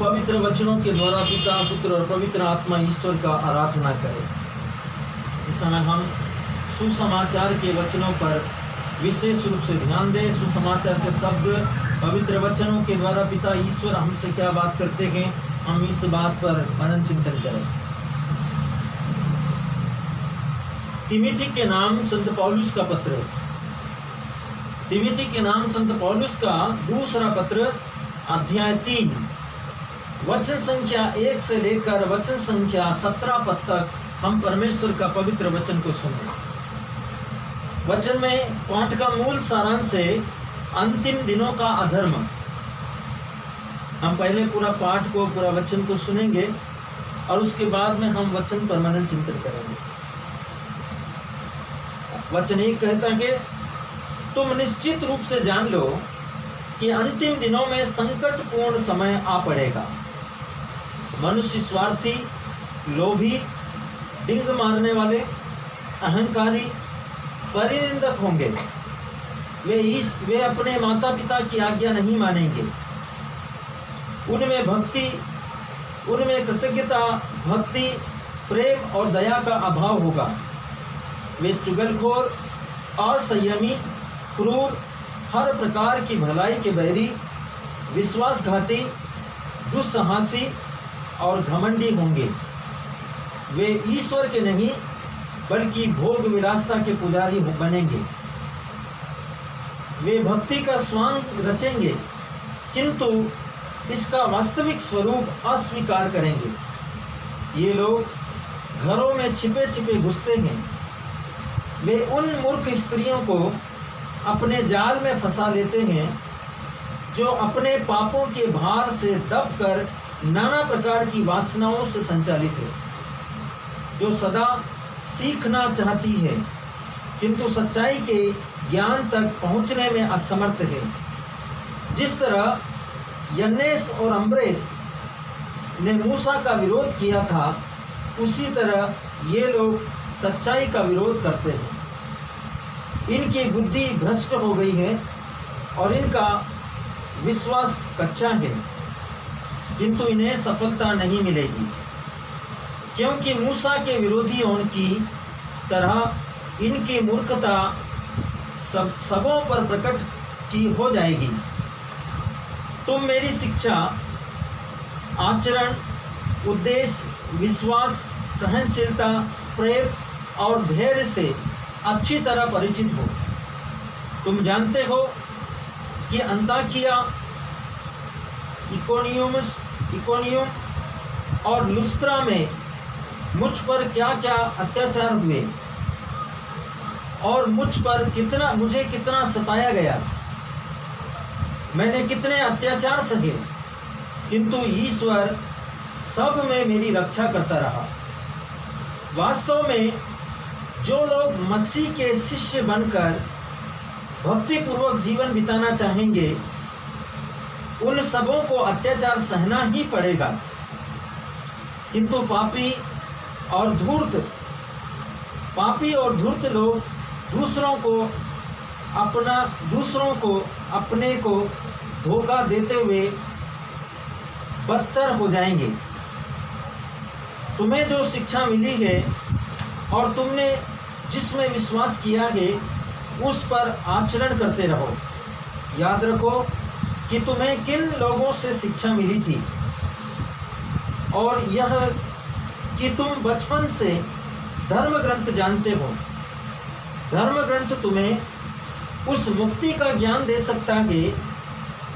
पवित्र वचनों के द्वारा पिता, पुत्र और पवित्र आत्मा ईश्वर का आराधना करें। इस समय हम सुसमाचार के वचनों पर विशेष रूप से ध्यान दें। सुसमाचार के शब्द पवित्र वचनों के द्वारा पिता ईश्वर हमसे क्या बात करते हैं, हम इस बात पर मनन चिंतन करें। तिमिथी के नाम संत पौलुस का पत्र, तिमिथी के नाम संत पौलुस का दूसरा पत्र अध्याय 3 वचन संख्या 1 से लेकर वचन संख्या 17 पद तक हम परमेश्वर का पवित्र वचन को सुने। वचन में पाठ का मूल सारांश है अंतिम दिनों का अधर्म। हम पहले पूरा पाठ को, पूरा वचन को सुनेंगे और उसके बाद में हम वचन पर मनन चिंतन करेंगे। वचन एक कहता है, तुम निश्चित रूप से जान लो कि अंतिम दिनों में संकटपूर्ण समय आ पड़ेगा। मनुष्य स्वार्थी, लोभी, डिंग मारने वाले, अहंकारी, परिनिंदक होंगे। वे अपने माता पिता की आज्ञा नहीं मानेंगे। उनमें कृतज्ञता, भक्ति, प्रेम और दया का अभाव होगा। वे चुगलखोर, असंयमी, क्रूर, हर प्रकार की भलाई के बैरी, विश्वासघाती, दुस्साहसी और घमंडी होंगे। वे ईश्वर के नहीं बल्कि भोग विलासता के पुजारी बनेंगे। वे भक्ति का स्वांग रचेंगे किंतु इसका वास्तविक स्वरूप अस्वीकार करेंगे। ये लोग घरों में छिपे छिपे घुसते हैं। वे उन मूर्ख स्त्रियों को अपने जाल में फंसा लेते हैं जो अपने पापों के भार से दबकर नाना प्रकार की वासनाओं से संचालित है, जो सदा सीखना चाहती है किंतु सच्चाई के ज्ञान तक पहुंचने में असमर्थ है। जिस तरह यन्नेस और अम्ब्रेस ने मूसा का विरोध किया था, उसी तरह ये लोग सच्चाई का विरोध करते हैं। इनकी बुद्धि भ्रष्ट हो गई है और इनका विश्वास कच्चा है, किंतु इन्हें सफलता नहीं मिलेगी, क्योंकि मूसा के विरोधियों की तरह इनकी मूर्खता सबों पर प्रकट की हो जाएगी। तुम मेरी शिक्षा, आचरण, उद्देश्य, विश्वास, सहनशीलता, प्रेम और धैर्य से अच्छी तरह परिचित हो। तुम जानते हो कि अंताकिया, इकोनियम और लुस्त्रा में मुझ पर क्या क्या अत्याचार हुए और मुझे कितना सताया गया। मैंने कितने अत्याचार सहे, किंतु ईश्वर सब में मेरी रक्षा करता रहा। वास्तव में जो लोग मसीह के शिष्य बनकर भक्तिपूर्वक जीवन बिताना चाहेंगे, उन सबों को अत्याचार सहना ही पड़ेगा, किंतु पापी और धूर्त लोग दूसरों को अपने को धोखा देते हुए बदतर हो जाएंगे। तुम्हें जो शिक्षा मिली है और तुमने जिसमें विश्वास किया है, उस पर आचरण करते रहो। याद रखो कि तुम्हें किन लोगों से शिक्षा मिली थी और यह कि तुम बचपन से धर्म ग्रंथ जानते हो। धर्म ग्रंथ तुम्हें उस मुक्ति का ज्ञान दे सकता है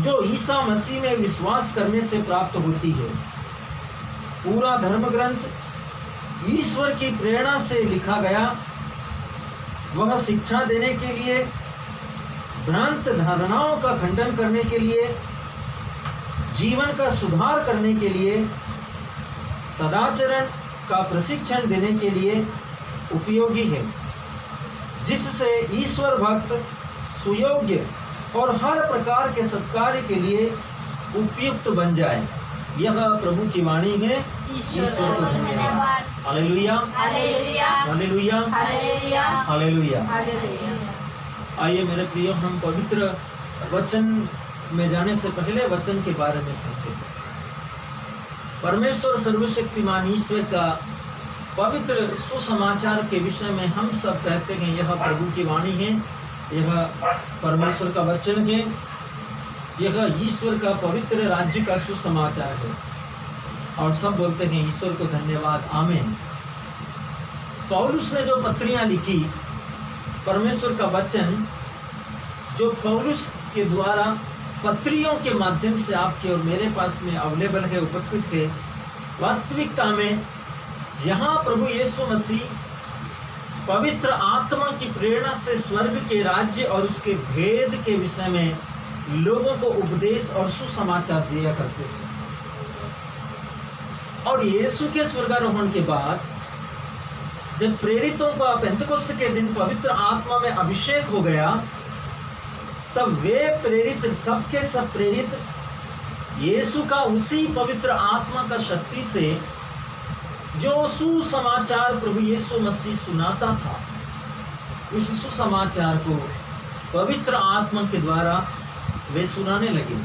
जो ईसा मसीह में विश्वास करने से प्राप्त होती है। पूरा धर्म ग्रंथ ईश्वर की प्रेरणा से लिखा गया। वह शिक्षा देने के लिए, भ्रांत धारणाओं का खंडन करने के लिए, जीवन का सुधार करने के लिए, सदाचरण का प्रशिक्षण देने के लिए उपयोगी है, जिससे ईश्वर भक्त सुयोग्य और हर प्रकार के सत्कार्य के लिए उपयुक्त बन जाए। यह प्रभु की वाणी है। ईश्वर को धन्यवाद। Hallelujah, hallelujah, hallelujah, hallelujah. आइए मेरे प्रिय, हम पवित्र वचन में जाने से पहले वचन के बारे में समझें। परमेश्वर सर्वशक्तिमान ईश्वर का पवित्र सुसमाचार के विषय में हम सब कहते हैं यह प्रभु की वाणी है, यह परमेश्वर का वचन है, यह ईश्वर का पवित्र राज्य का सुसमाचार है। और सब बोलते हैं ईश्वर को धन्यवाद, आमीन। पौलुस ने जो पत्रियां लिखी, परमेश्वर का वचन जो पौलुस के द्वारा पत्रियों के माध्यम से आपके और मेरे पास में अवेलेबल है, उपस्थित है, वास्तविकता में यहाँ प्रभु यीशु मसीह पवित्र आत्मा की प्रेरणा से स्वर्ग के राज्य और उसके भेद के विषय में लोगों को उपदेश और सुसमाचार दिया करते थे। और यीशु के स्वर्गारोहण के बाद जब प्रेरितों का पेंतकोस्त के दिन पवित्र आत्मा में अभिषेक हो गया, तब वे प्रेरित सबके सब प्रेरित यीशु का उसी पवित्र आत्मा का शक्ति से जो सुसमाचार प्रभु यीशु मसीह सुनाता था, उस सुसमाचार को पवित्र आत्मा के द्वारा वे सुनाने लगे।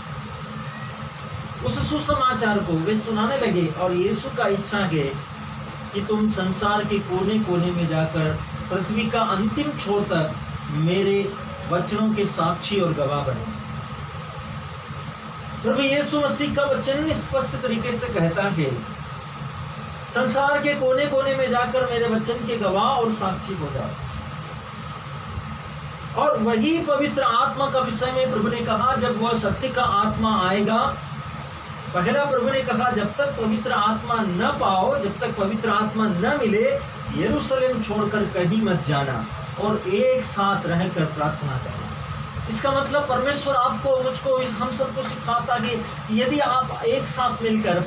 उस सुसमाचार को वे सुनाने लगे। और यीशु का इच्छा है कि तुम संसार के कोने कोने में जाकर पृथ्वी का अंतिम छोर तक मेरे वचनों के साक्षी और गवाह बनो। प्रभु यीशु मसीह का वचन स्पष्ट तरीके से कहता है, संसार के कोने कोने में जाकर मेरे वचन के गवाह और साक्षी हो जाओ। और वही पवित्र आत्मा का विषय में प्रभु ने कहा, जब वह सत्य का आत्मा आएगा, पहला प्रभु ने कहा जब तक पवित्र आत्मा न पाओ, जब तक पवित्र आत्मा न मिले, यरूशलेम छोड़कर कहीं मत जाना और एक साथ रहकर प्रार्थना करना। इसका मतलब परमेश्वर आपको, मुझको, हम सबको सिखाता है कि यदि आप एक साथ मिलकर,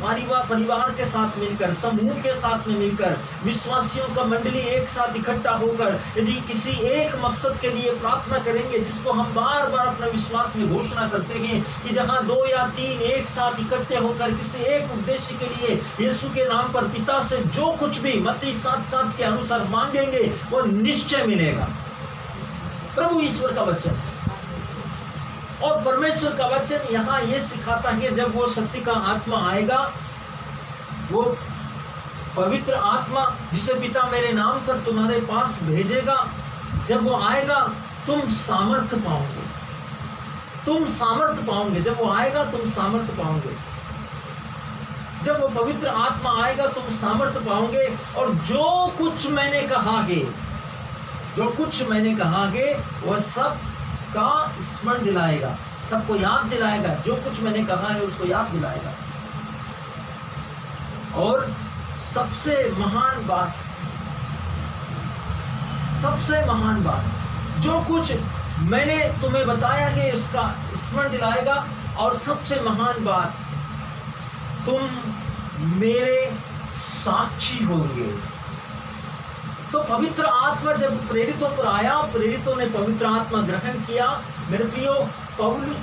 परिवार के साथ मिलकर, समूह के साथ में मिलकर, विश्वासियों का मंडली एक साथ इकट्ठा होकर यदि किसी एक मकसद के लिए प्रार्थना करेंगे, जिसको हम बार बार अपने विश्वास में घोषणा करते हैं कि जहां 2 या 3 एक साथ इकट्ठे होकर किसी एक उद्देश्य के लिए यीशु के नाम पर पिता से जो कुछ भी मत्ती 7:7 के अनुसार मांगेंगे वो निश्चय मिलेगा। प्रभु ईश्वर का वचन और परमेश्वर का वचन यहाँ ये सिखाता है, जब वो सत्य का आत्मा आएगा, वो पवित्र आत्मा जिसे पिता मेरे नाम पर तुम्हारे पास भेजेगा, जब वो आएगा तुम सामर्थ्य पाओगे। तुम सामर्थ्य पाओगे। जब वो आएगा तुम सामर्थ्य पाओगे। जब वो पवित्र आत्मा आएगा तुम सामर्थ्य पाओगे। और जो कुछ मैंने कहा है, जो कुछ मैंने कहा है वह सब का स्मरण दिलाएगा, सबको याद दिलाएगा। जो कुछ मैंने कहा है उसको याद दिलाएगा। और सबसे महान बात, सबसे महान बात, जो कुछ मैंने तुम्हें बताया है उसका स्मरण दिलाएगा। और सबसे महान बात, तुम मेरे साक्षी होंगे। तो पवित्र आत्मा जब प्रेरितों पर आया, प्रेरितों ने पवित्र आत्मा ग्रहण किया। मेरे प्रियो,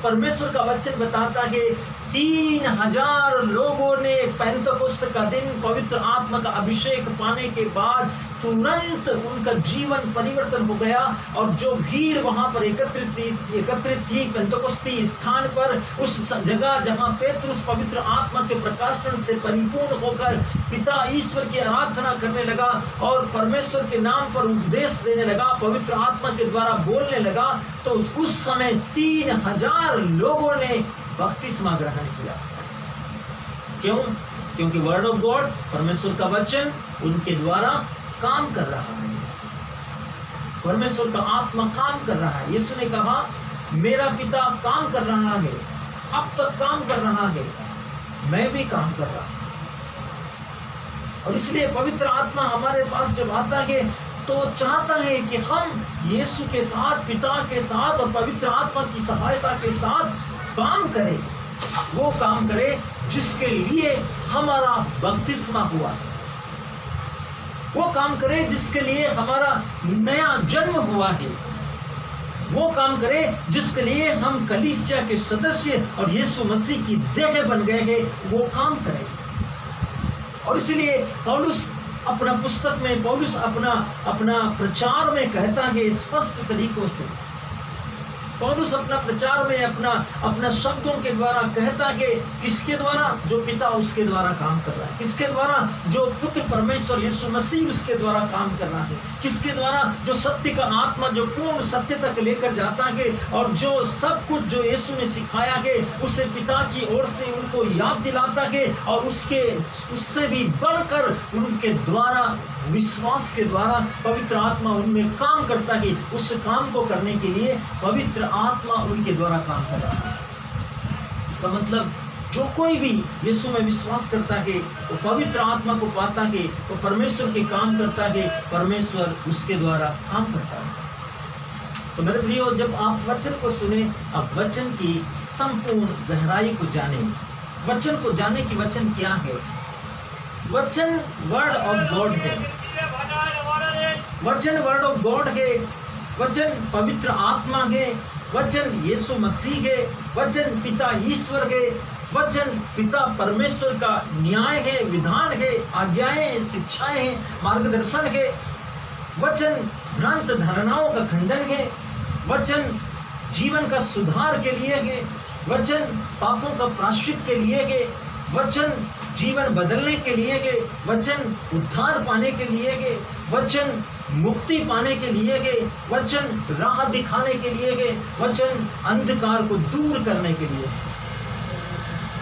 परमेश्वर का वचन बताता है 3000 लोगों ने पेंतकोस्त का दिन पवित्र आत्मा का अभिषेक पाने के बाद तुरंत उनका जीवन परिवर्तन हो गया। और जो भीड़ वहां पर एकत्रित थी पेंतकोस्ती स्थान पर, उस जगह जहां पेतरुस पवित्र आत्मा के प्रकाशन से परिपूर्ण होकर पिता ईश्वर की आराधना करने लगा और परमेश्वर के नाम पर उपदेश देने लगा, पवित्र आत्मा के द्वारा बोलने लगा, तो उस समय 3000 लोगों ने बपतिस्मा ग्रहण किया। क्यों? क्योंकि वर्ड ऑफ गॉड, परमेश्वर का वचन उनके द्वारा काम कर रहा है। परमेश्वर का आत्मा काम कर रहा है। यीशु ने कहा मेरा पिता काम कर रहा है, अब तक काम कर रहा है, मैं भी काम कर रहा हूं। और इसलिए पवित्र आत्मा हमारे पास जब आता है तो चाहता है कि हम यीशु के साथ, पिता के साथ और पवित्र आत्मा की सहायता के साथ काम करें। वो काम करें जिसके लिए हमारा बपतिस्मा हुआ, वो काम करें जिसके लिए हमारा नया जन्म हुआ है, वो काम करें जिसके लिए हम कलीसिया के सदस्य और यीशु मसीह की देह बन गए हैं, वो काम करें। और इसलिए पौलुस अपना पुस्तक में, पौलुस अपना प्रचार में कहता है स्पष्ट तरीकों से पौलुस अपना प्रचार में अपना शब्दों के द्वारा कहता है, किसके द्वारा? जो पिता उसके द्वारा काम कर रहा है। किसके द्वारा? जो पुत्र परमेश्वर यीशु मसीह उसके द्वारा काम कर रहा है। किसके द्वारा? जो सत्य का आत्मा जो पूर्ण सत्य तक लेकर जाता है और जो सब कुछ जो यीशु ने सिखाया है उसे पिता की ओर से उनको याद दिलाता है और उससे भी बढ़कर उनके द्वारा, विश्वास के द्वारा पवित्र आत्मा उनमें काम करता है। उस काम को करने के लिए पवित्र आत्मा उनके द्वारा काम कर रहा है। इसका मतलब जो कोई भी यीशु में विश्वास करता है वो पवित्र आत्मा को पाता है, वो परमेश्वर के काम करता है, परमेश्वर उसके द्वारा काम करता है। तो मेरे प्रियो, जब आप वचन को सुने, आप वचन की संपूर्ण गहराई को जाने, वचन को जाने कि वचन क्या है। वचन वर्ड ऑफ गॉड है, वचन वर्ड ऑफ गॉड है, वचन पवित्र आत्मा है, वचन यीशु मसीह है, वचन पिता ईश्वर है, वचन पिता परमेश्वर का न्याय है, विधान है, आज्ञाएं, शिक्षाएं हैं, मार्गदर्शन है। वचन भ्रांत धारणाओं का खंडन है, वचन जीवन का सुधार के लिए है, वचन पापों का प्रायश्चित के लिए है, वचन जीवन बदलने के लिए है, वचन उद्धार पाने के लिए है, वचन मुक्ति पाने के लिए है, वचन राह दिखाने के लिए है, वचन अंधकार को दूर करने के लिए।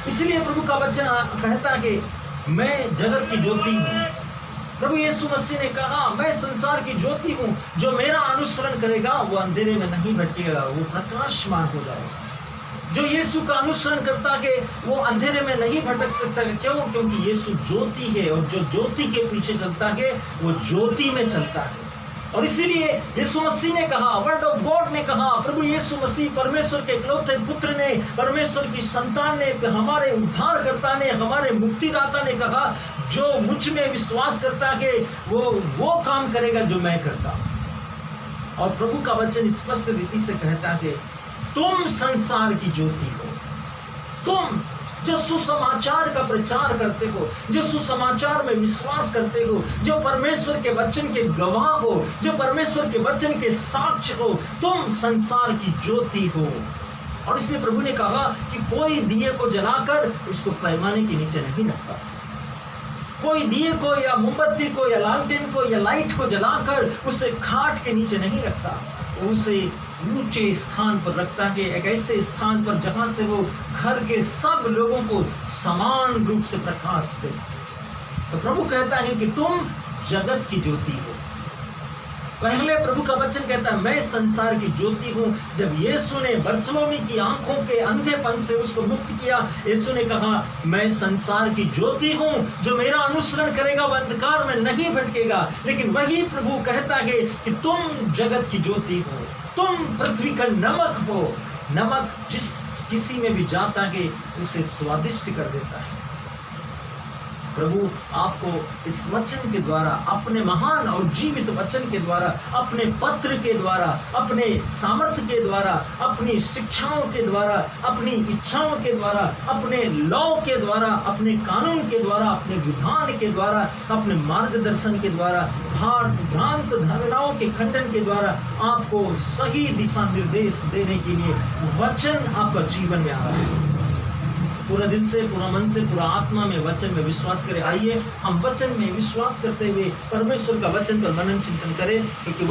इसलिए प्रभु का वचन कहता है कि मैं जगत की ज्योति हूँ। प्रभु यीशु मसीह ने कहा, मैं संसार की ज्योति हूँ, जो मेरा अनुसरण करेगा वो अंधेरे में नहीं भटकेगा, वो प्रकाशमान हो जाएगा। जो यीशु का अनुसरण करता है वो अंधेरे में नहीं भटक सकता है। क्यों? क्योंकि यीशु ज्योति है और जो ज्योति के पीछे चलता है वो ज्योति में चलता है। और इसीलिए यीशु मसीह ने कहा, वर्ड ऑफ गॉड ने कहा, प्रभु यीशु मसीह परमेश्वर के इकलौते पुत्र ने, परमेश्वर की संतान ने, हमारे उद्धारकर्ता ने, हमारे मुक्तिदाता ने कहा, जो मुझ में विश्वास करता है वो काम करेगा जो मैं करता हूं। और प्रभु का वचन स्पष्ट रीति से कहता है, तुम संसार की ज्योति हो। तुम जो सुसमाचार का प्रचार करते हो, जो सुसमाचार में विश्वास करते हो, जो परमेश्वर के वचन के गवाह हो, जो परमेश्वर के वचन के साक्ष्य हो, तुम संसार की ज्योति हो। और इसलिए प्रभु ने कहा कि कोई दिए को जलाकर उसको पैमाने के नीचे नहीं रखता। कोई दिए को या मोमबत्ती को या लालटेन को या लाइट को जलाकर उसे खाट के नीचे नहीं रखता, उसे ऊंचे स्थान पर रखता है, एक ऐसे स्थान पर जहां से वो घर के सब लोगों को समान रूप से प्रकाश दे। तो प्रभु कहता है कि तुम जगत की ज्योति हो। पहले प्रभु का वचन कहता है, मैं संसार की ज्योति हूं। जब यीशु ने बरतुलोमी की आंखों के अंधेपन से उसको मुक्त किया, यीशु ने कहा, मैं संसार की ज्योति हूं, जो मेरा अनुसरण करेगा वह अंधकार में नहीं भटकेगा। लेकिन वही प्रभु कहता है कि तुम जगत की ज्योति हो, तुम पृथ्वी का नमक हो। नमक जिस किसी में भी जाता है उसे स्वादिष्ट कर देता है। प्रभु आपको इस वचन के द्वारा, अपने महान और जीवित वचन के द्वारा, अपने पत्र के द्वारा, अपने सामर्थ्य के द्वारा, अपनी शिक्षाओं के द्वारा, अपनी इच्छाओं के द्वारा, अपने लॉ के द्वारा, अपने कानून के द्वारा, अपने विधान के द्वारा, अपने मार्गदर्शन के द्वारा, भ्रांत धारणाओं के खंडन के द्वारा आपको सही दिशा निर्देश देने के लिए वचन आपका जीवन में आ रहा है। पूरा दिल से, पूरा मन से, पूरा आत्मा में वचन में विश्वास करें। आइए हम वचन में विश्वास करते हुए परमेश्वर का वचन पर मनन चिंतन करें, क्योंकि